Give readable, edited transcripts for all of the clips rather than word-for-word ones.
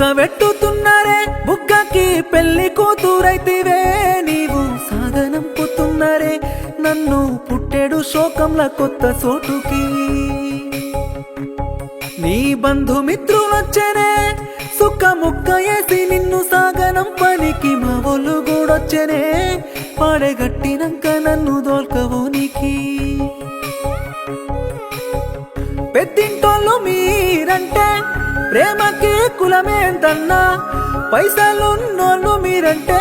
చుక్క వెట్టుతున్నారే బుగ్గకి పెళ్లి కూతురైతివే నీవు సాగనంపుతున్నారే నన్ను పుట్టెడు శోకంల కొత్త చోటుకి నీ బంధుమిత్రులొచ్చనే సుక్క ముక్క వేసి నిన్ను సాగనం పనికి మా ఒళ్ళు గూడొచ్చనే పాడగట్టినంక నన్ను దోల్కవోనికి పెద్దింటోళ్ళు మీరంటే ప్రేమకి కులమేంటన్నా పైసలున్నోళ్ళు మీరంటే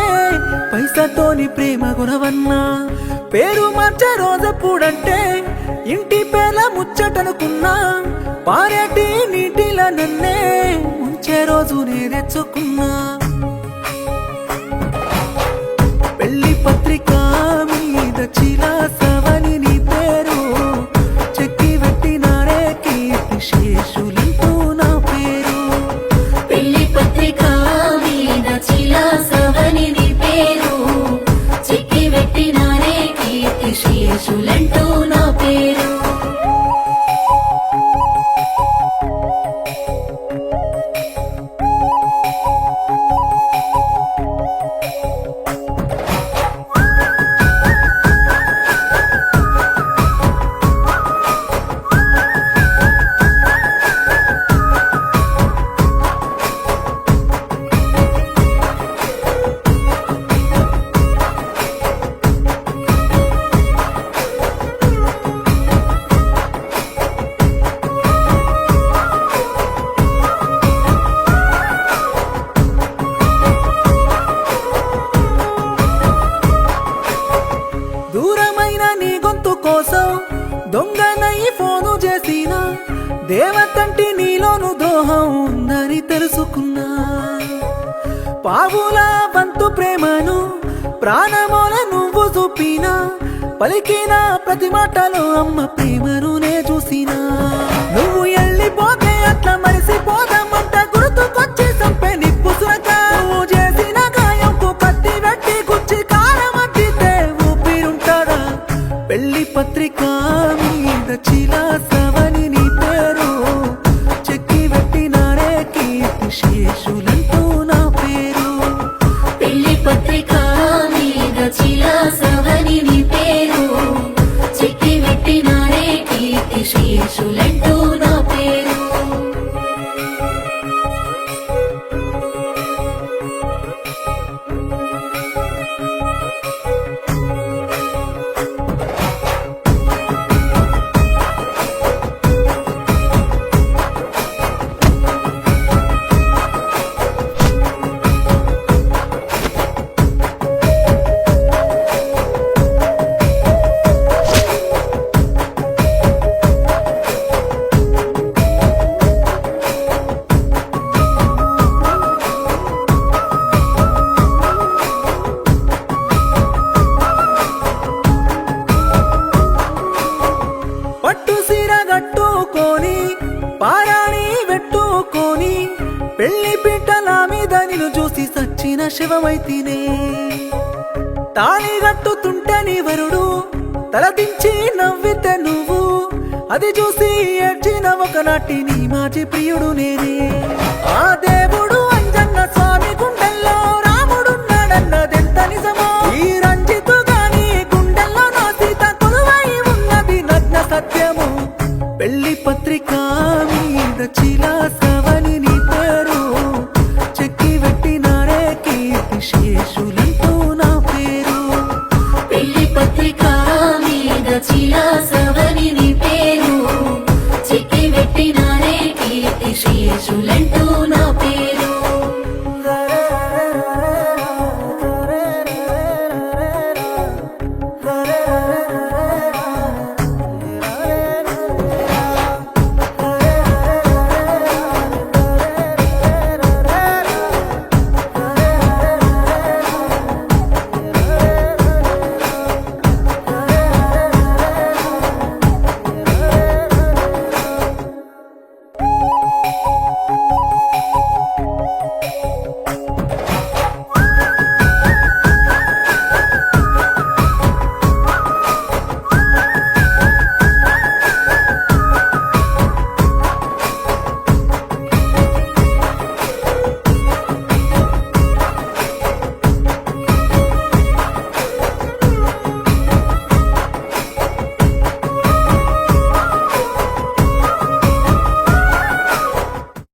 పైసతోని ప్రేమ గుణవన్నా పేరు మార్చే రోజప్పుడంటే ఇంటి పేల ముచ్చటనుకున్నా పారేటి నీటిల నన్నే ఉంచే రోజు నే తెచ్చుకున్నా పెళ్లి పత్రిక మీద చిలాసవని నీ పేరు చెక్కి పెట్టినారే కీర్తి శేషులంటూ నా పేరు పెళ్లి పత్రిక మీద చిలాసవని నీ పేరు చెక్కి పెట్టినారే కీర్తి శేషులంటూ నా పేరు దూరమైన నీ గొంతు కోసం దొంగనై ఫోను చేసిన దేవతంటి నీలోను ద్రోహం ఉందని తెలుసుకున్నా పావుల వంతు ప్రేమను ప్రాణమోల నువ్వు చూపినా పలికిన ప్రతి మాటలో అమ్మ ప్రేమను నే చూసినా నువ్వు వెళ్ళిపోతే అట్లా మరిసిపోదామంట గుర్తుకొచ్చి చంపే నిప్పు సురక నువ్వు చేసిన గాయంకు కత్తి పెట్టి గుచ్చి కారమట్టితే ఊపిరుంటాడా పెళ్లి పత్రిక మీద చిలాసవని నీ పేరు చెక్కి పెట్టినారే కీర్తి శేషులంటూ నా పేరు పెళ్లి పత్రిక మీద చిలాసవని నీ పేరు చెక్కి పెట్టినారే కీర్తి శేషులంటూ నా పేరు పట్టు సీర గట్టుకొని పారాణి పెట్టుకొని పెళ్లి పీటల మీద నిన్ను చూసి సచ్చిన శివమైతినే తాళి గట్టుతుంటే నీ వరుడు తలదించి నవ్వితే నువ్వు అది చూసి ఏడ్చిన ఒకనాటి నీ మాజీ ప్రియుడు నేనే ఆ దేవుడు